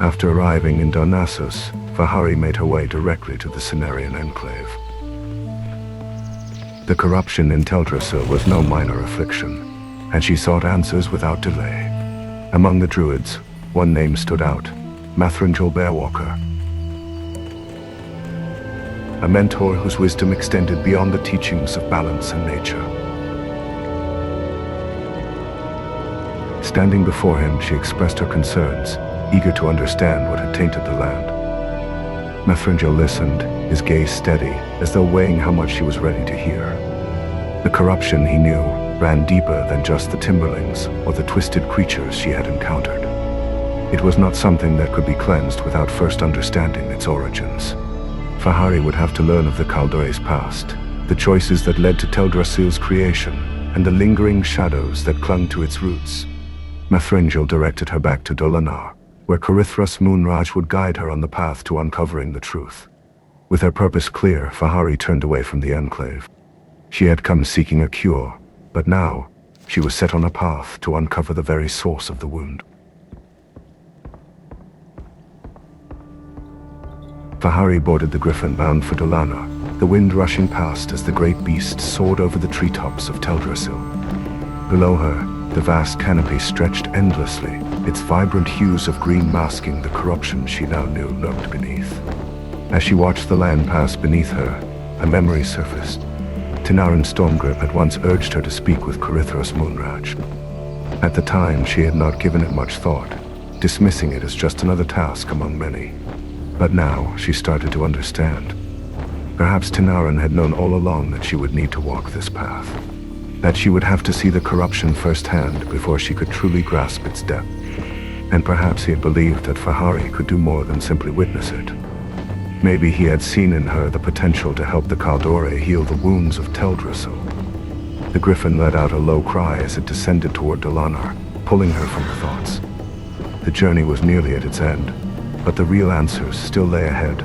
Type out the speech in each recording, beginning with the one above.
After arriving in Darnassus, Fahari made her way directly to the Cenarian enclave. The corruption in Teldrassil was no minor affliction, and she sought answers without delay. Among the druids, one name stood out: Mathrangel Bearwalker, a mentor whose wisdom extended beyond the teachings of balance and nature. Standing before him, she expressed her concerns, eager to understand what had tainted the land. Mathrangel listened, his gaze steady, as though weighing how much she was ready to hear. The corruption, he knew, ran deeper than just the Timberlings or the twisted creatures she had encountered. It was not something that could be cleansed without first understanding its origins. Fahari would have to learn of the Kaldore's past, the choices that led to Teldrassil's creation, and the lingering shadows that clung to its roots. Mathrangel directed her back to Dolinar, where Corythras Moonraj would guide her on the path to uncovering the truth. With her purpose clear, Fahari turned away from the enclave. She had come seeking a cure, but now she was set on a path to uncover the very source of the wound. Fahari boarded the griffin bound for Dolinar, the wind rushing past as the great beast soared over the treetops of Teldrassil. Below her, the vast canopy stretched endlessly, its vibrant hues of green masking the corruption she now knew lurked beneath. As she watched the land pass beneath her, a memory surfaced. Tanaran Stormgrip had once urged her to speak with Corythras Moonraj. At the time, she had not given it much thought, dismissing it as just another task among many. But now, she started to understand. Perhaps Tanaran had known all along that she would need to walk this path, that she would have to see the corruption firsthand before she could truly grasp its depth. And perhaps he had believed that Fahari could do more than simply witness it. Maybe he had seen in her the potential to help the Kaldore heal the wounds of Teldrassil. The griffin let out a low cry as it descended toward Dolinar, pulling her from her thoughts. The journey was nearly at its end, but the real answers still lay ahead.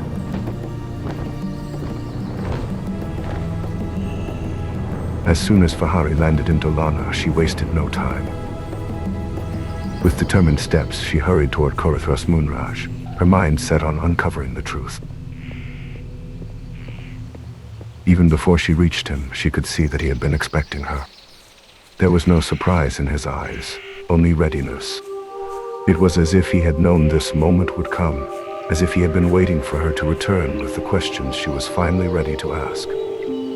As soon as Fahari landed in Dolinar, she wasted no time. With determined steps, she hurried toward Corythras Moonraj, her mind set on uncovering the truth. Even before she reached him, she could see that he had been expecting her. There was no surprise in his eyes, only readiness. It was as if he had known this moment would come, as if he had been waiting for her to return with the questions she was finally ready to ask.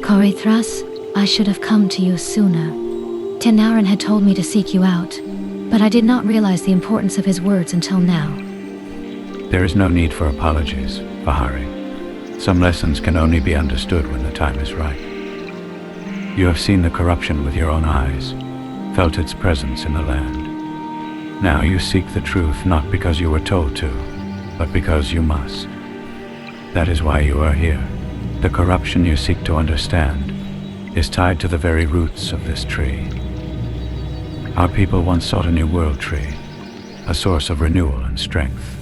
Corythras, I should have come to you sooner. Tanaran had told me to seek you out, but I did not realize the importance of his words until now. There is no need for apologies, Fahari. Some lessons can only be understood when the time is right. You have seen the corruption with your own eyes, felt its presence in the land. Now you seek the truth not because you were told to, but because you must. That is why you are here. The corruption you seek to understand is tied to the very roots of this tree. Our people once sought a new world tree, a source of renewal and strength.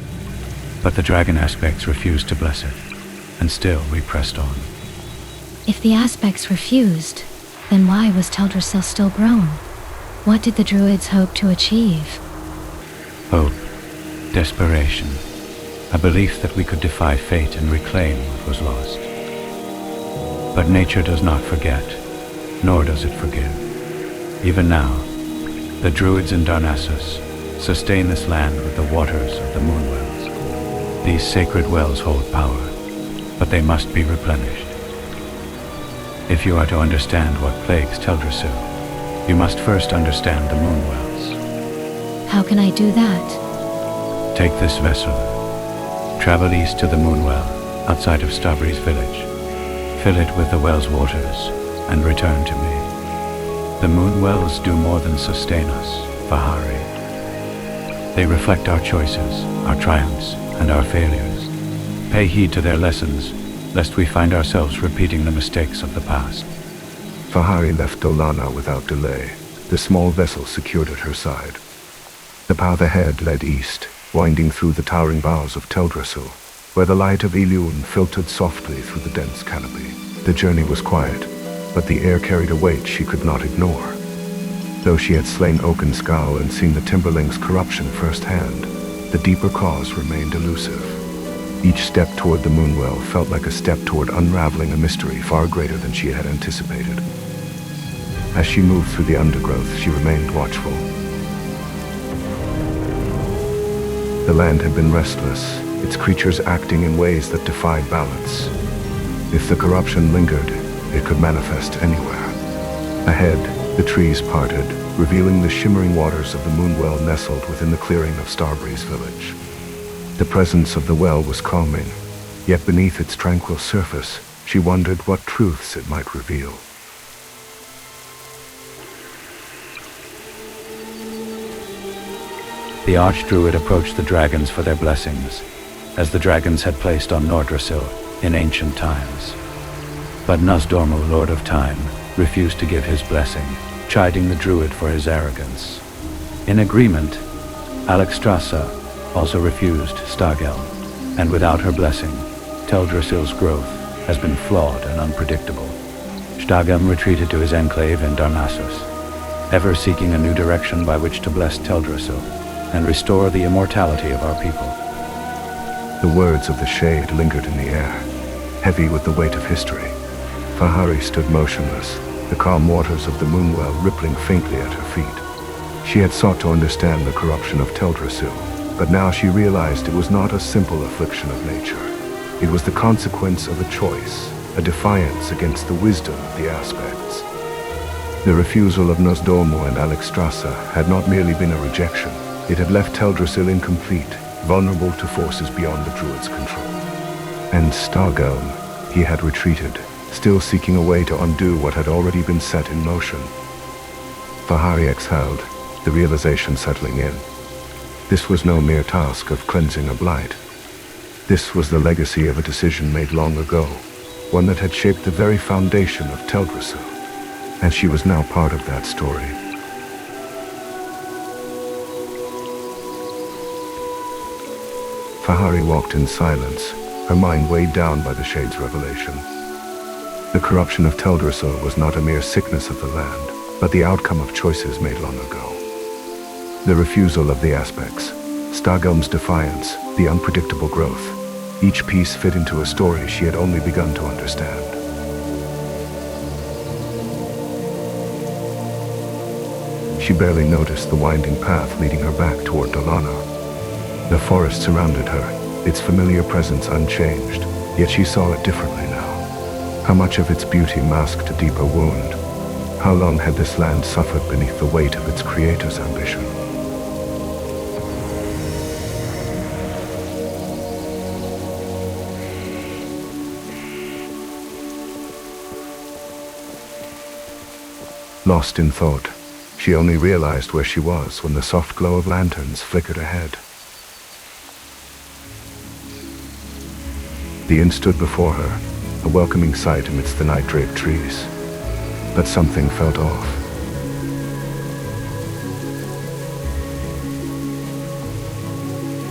But the dragon aspects refused to bless it, and still we pressed on. If the aspects refused, then why was Teldrassil still grown? What did the druids hope to achieve? Hope, desperation, a belief that we could defy fate and reclaim what was lost. But nature does not forget, nor does it forgive. Even now, the druids in Darnassus sustain this land with the waters of the moon wells. These sacred wells hold power, but they must be replenished. If you are to understand what plagues Teldrassil, you must first understand the moon wells. How can I do that? Take this vessel. Travel east to the moon well, outside of Stavri's village. Fill it with the well's waters, and return to me. The moon wells do more than sustain us, Fahari. They reflect our choices, our triumphs, and our failures. Pay heed to their lessons, lest we find ourselves repeating the mistakes of the past. Fahari left Dolinar without delay, the small vessel secured at her side. The path ahead led east, winding through the towering boughs of Teldrassil, where the light of Iliun filtered softly through the dense canopy. The journey was quiet, but the air carried a weight she could not ignore. Though she had slain Oakenskal and seen the Timberlings' corruption firsthand, the deeper cause remained elusive. Each step toward the Moonwell felt like a step toward unraveling a mystery far greater than she had anticipated. As she moved through the undergrowth, she remained watchful. The land had been restless, its creatures acting in ways that defied balance. If the corruption lingered, it could manifest anywhere. Ahead, the trees parted, revealing the shimmering waters of the Moonwell nestled within the clearing of Starbreeze village. The presence of the well was calming, yet beneath its tranquil surface, she wondered what truths it might reveal. The Archdruid approached the dragons for their blessings, as the dragons had placed on Nordrassil in ancient times. But Nosdormu, Lord of Time, refused to give his blessing, chiding the druid for his arrogance. In agreement, Alexstrasza also refused Stargelm, and without her blessing, Teldrassil's growth has been flawed and unpredictable. Stargelm retreated to his enclave in Darnassus, ever seeking a new direction by which to bless Teldrassil and restore the immortality of our people. The words of the Shade lingered in the air, heavy with the weight of history. Fahari stood motionless, the calm waters of the Moonwell rippling faintly at her feet. She had sought to understand the corruption of Teldrassil, but now she realized it was not a simple affliction of nature. It was the consequence of a choice, a defiance against the wisdom of the aspects. The refusal of Nosdormu and Alexstrasza had not merely been a rejection, it had left Teldrassil incomplete, vulnerable to forces beyond the Druid's control. And Stargelm, he had retreated, still seeking a way to undo what had already been set in motion. Fahari exhaled, the realization settling in. This was no mere task of cleansing a blight. This was the legacy of a decision made long ago, one that had shaped the very foundation of Teldrassil, and she was now part of that story. Fahari walked in silence, her mind weighed down by the Shade's revelation. The corruption of Teldrassil was not a mere sickness of the land, but the outcome of choices made long ago. The refusal of the aspects, Stargelm's defiance, the unpredictable growth, each piece fit into a story she had only begun to understand. She barely noticed the winding path leading her back toward Dolana. The forest surrounded her, its familiar presence unchanged, yet she saw it differently now. How much of its beauty masked a deeper wound? How long had this land suffered beneath the weight of its creator's ambition? Lost in thought, she only realized where she was when the soft glow of lanterns flickered ahead. The inn stood before her, a welcoming sight amidst the night-draped trees. But something felt off.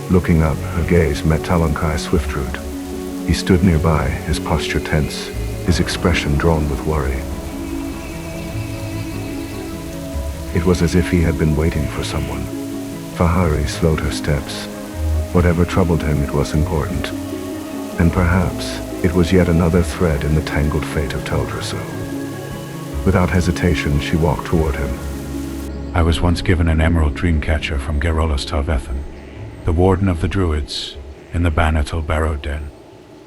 Looking up, her gaze met Talonkai Swiftroot. He stood nearby, his posture tense, his expression drawn with worry. It was as if he had been waiting for someone. Fahari slowed her steps. Whatever troubled him, it was important. And perhaps it was yet another thread in the tangled fate of Teldrassil. Without hesitation, she walked toward him. I was once given an emerald dreamcatcher from Garrulus Talvethan, the warden of the Druids, in the Banatal Barrow Den.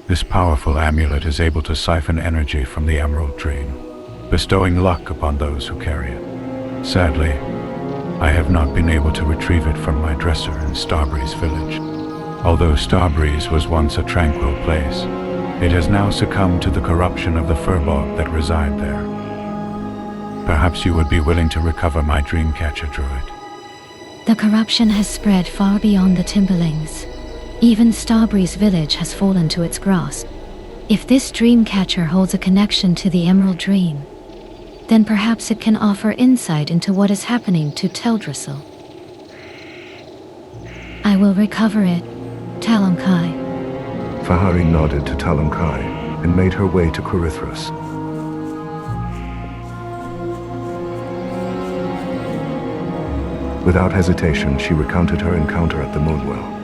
This powerful amulet is able to siphon energy from the emerald dream, bestowing luck upon those who carry it. Sadly, I have not been able to retrieve it from my dresser in Starbreeze village. Although Starbreeze was once a tranquil place, it has now succumbed to the corruption of the Furbog that reside there. Perhaps you would be willing to recover my dreamcatcher, Druid. The corruption has spread far beyond the Timberlings. Even Starbreeze village has fallen to its grasp. If this dreamcatcher holds a connection to the Emerald Dream, then perhaps it can offer insight into what is happening to Teldrassil. I will recover it, Talonkai. Fahari nodded to Talonkai and made her way to Corythras. Without hesitation, she recounted her encounter at the Moonwell.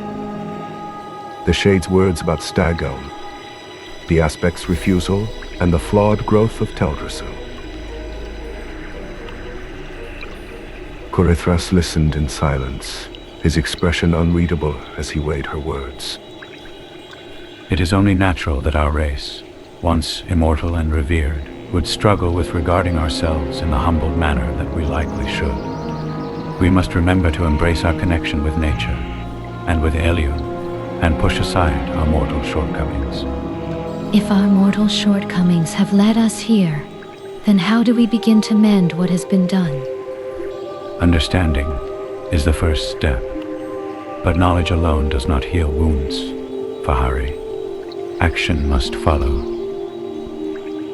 The Shade's words about Stag Elm, the Aspect's refusal, and the flawed growth of Teldrassil. Corithras listened in silence, his expression unreadable as he weighed her words. It is only natural that our race, once immortal and revered, would struggle with regarding ourselves in the humbled manner that we likely should. We must remember to embrace our connection with nature and with Elune, and push aside our mortal shortcomings. If our mortal shortcomings have led us here, then how do we begin to mend what has been done? Understanding is the first step, but knowledge alone does not heal wounds, Fahari. Action must follow.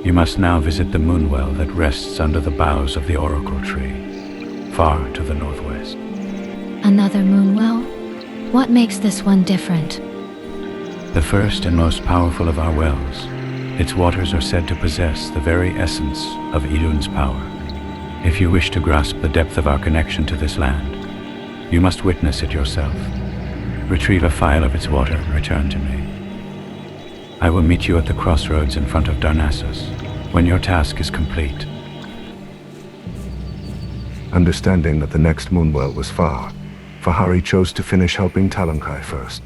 You must now visit the moonwell that rests under the boughs of the oracle tree, far to the northwest. Another moonwell? What makes this one different? The first and most powerful of our wells, its waters are said to possess the very essence of Ilune's power. If you wish to grasp the depth of our connection to this land, you must witness it yourself. Retrieve a phial of its water and return to me. I will meet you at the crossroads in front of Darnassus when your task is complete. Understanding that the next moonwell was far, Fahari chose to finish helping Talonkai first.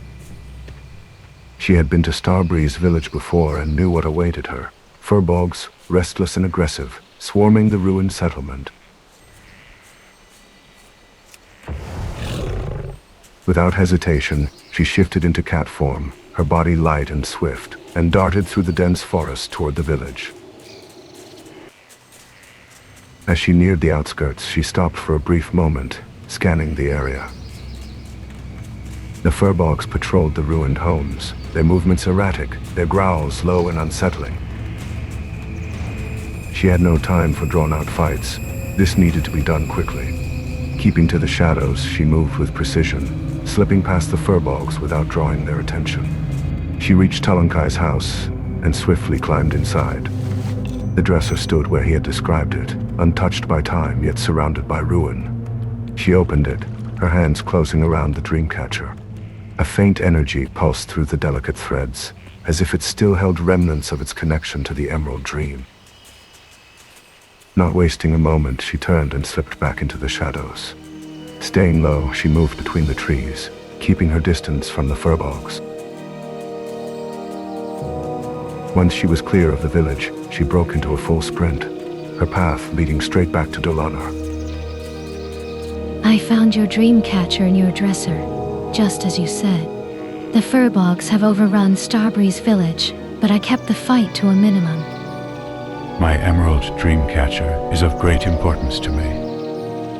She had been to Starbreeze village before and knew what awaited her. Furbolgs, restless and aggressive, swarming the ruined settlement. Without hesitation, she shifted into cat form, her body light and swift, and darted through the dense forest toward the village. As she neared the outskirts, she stopped for a brief moment, scanning the area. The Furbolgs patrolled the ruined homes, their movements erratic, their growls low and unsettling. She had no time for drawn-out fights. This needed to be done quickly. Keeping to the shadows, she moved with precision, slipping past the Furbolgs without drawing their attention. She reached Talonkai's house and swiftly climbed inside. The dresser stood where he had described it, untouched by time yet surrounded by ruin. She opened it, her hands closing around the Dreamcatcher. A faint energy pulsed through the delicate threads, as if it still held remnants of its connection to the Emerald Dream. Not wasting a moment, she turned and slipped back into the shadows. Staying low, she moved between the trees, keeping her distance from the Furbolgs. Once she was clear of the village, she broke into a full sprint, her path leading straight back to Dolanar. I found your Dreamcatcher in your dresser, just as you said. The Furbolgs have overrun Starbreeze village, but I kept the fight to a minimum. My Emerald Dreamcatcher is of great importance to me.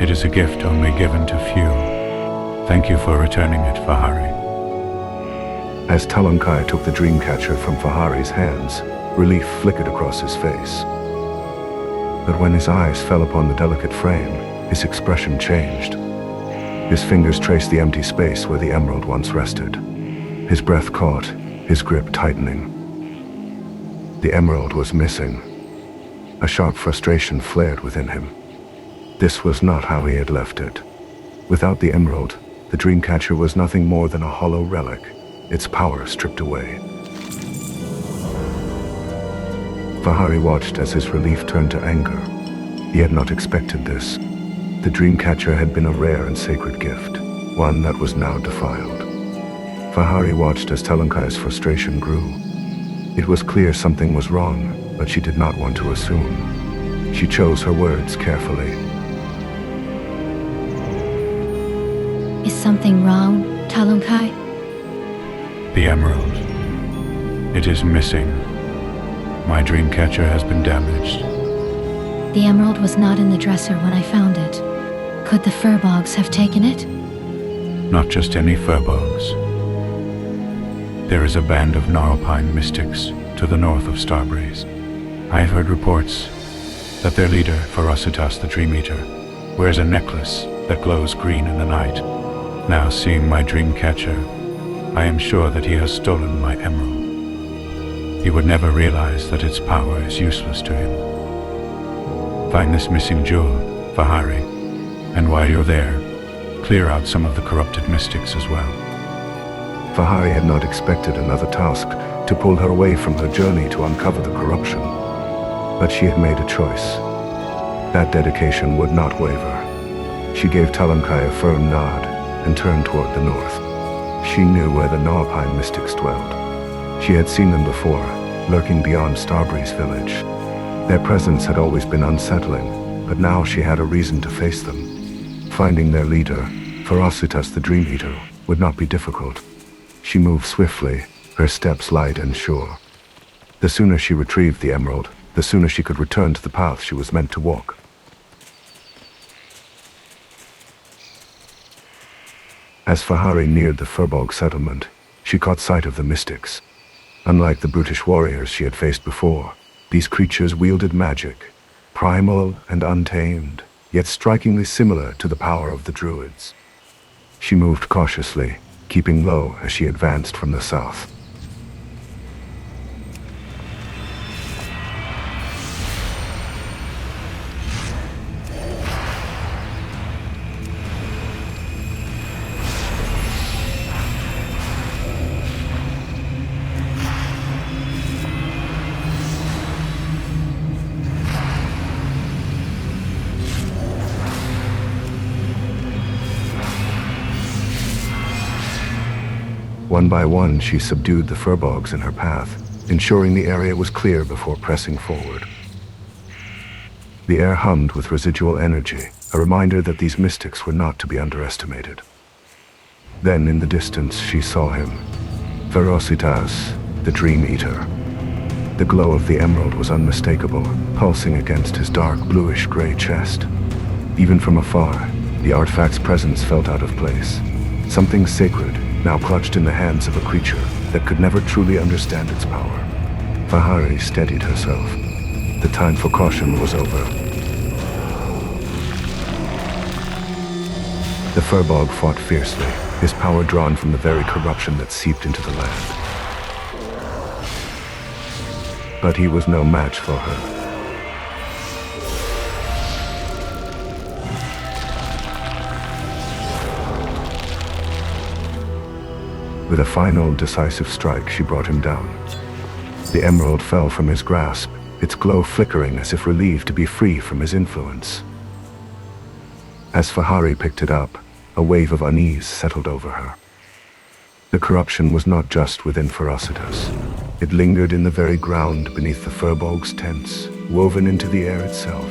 It is a gift only given to few. Thank you for returning it, Fahari. As Talonkai took the Dreamcatcher from Fahari's hands, relief flickered across his face. But when his eyes fell upon the delicate frame, his expression changed. His fingers traced the empty space where the emerald once rested. His breath caught, his grip tightening. The emerald was missing. A sharp frustration flared within him. This was not how he had left it. Without the emerald, the Dreamcatcher was nothing more than a hollow relic, its power stripped away. Fahari watched as his relief turned to anger. He had not expected this. The Dreamcatcher had been a rare and sacred gift, one that was now defiled. Fahari watched as Talonkai's frustration grew. It was clear something was wrong, but she did not want to assume. She chose her words carefully. Is something wrong, Talonkai? The emerald. It is missing. My Dreamcatcher has been damaged. The emerald was not in the dresser when I found it. Could the Furbolgs have taken it? Not just any Furbolgs. There is a band of Gnarlpine mystics to the north of Starbreeze. I have heard reports that their leader, Ferocitas the Dream Eater, wears a necklace that glows green in the night. Now seeing my Dreamcatcher, I am sure that he has stolen my emerald. He would never realize that its power is useless to him. Find this missing jewel, Fahari, and while you're there, clear out some of the corrupted mystics as well. Fahari had not expected another task to pull her away from her journey to uncover the corruption. But she had made a choice. That dedication would not waver. She gave Talankai a firm nod and turned toward the north. She knew where the Nawapine mystics dwelled. She had seen them before, lurking beyond Starbreeze village. Their presence had always been unsettling, but now she had a reason to face them. Finding their leader, Ferocitas the Dream Eater, would not be difficult. She moved swiftly, her steps light and sure. The sooner she retrieved the emerald, the sooner she could return to the path she was meant to walk. As Fahari neared the Furbolg settlement, she caught sight of the mystics. Unlike the brutish warriors she had faced before, these creatures wielded magic, primal and untamed, yet strikingly similar to the power of the druids. She moved cautiously, keeping low as she advanced from the south. One by one, she subdued the furbolgs in her path, ensuring the area was clear before pressing forward. The air hummed with residual energy, a reminder that these mystics were not to be underestimated. Then, in the distance, she saw him, Ferocitas, the Dream Eater. The glow of the emerald was unmistakable, pulsing against his dark bluish-gray chest. Even from afar, the artifact's presence felt out of place. Something sacred, now clutched in the hands of a creature that could never truly understand its power. Fahari steadied herself. The time for caution was over. The Furbolg fought fiercely, his power drawn from the very corruption that seeped into the land. But he was no match for her. With a final, decisive strike, she brought him down. The emerald fell from his grasp, its glow flickering as if relieved to be free from his influence. As Fahari picked it up, a wave of unease settled over her. The corruption was not just within Ferocitas. It lingered in the very ground beneath the Furbolg's tents, woven into the air itself.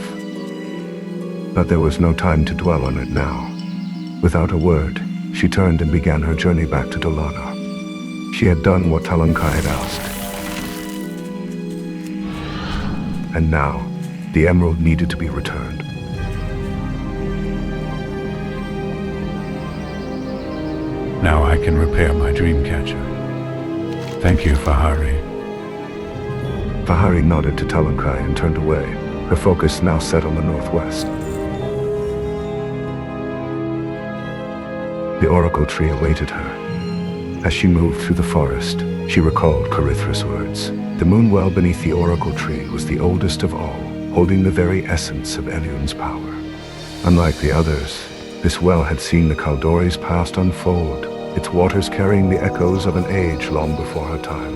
But there was no time to dwell on it now. Without a word, she turned and began her journey back to Dolana. She had done what Talankai had asked. And now, the emerald needed to be returned. Now I can repair my dream catcher. Thank you, Fahari. Fahari nodded to Talankai and turned away, her focus now set on the northwest. The oracle tree awaited her. As she moved through the forest, she recalled Carithra's words. The moonwell beneath the oracle tree was the oldest of all, holding the very essence of Elun's power. Unlike the others, this well had seen the Kaldori's past unfold, its waters carrying the echoes of an age long before her time.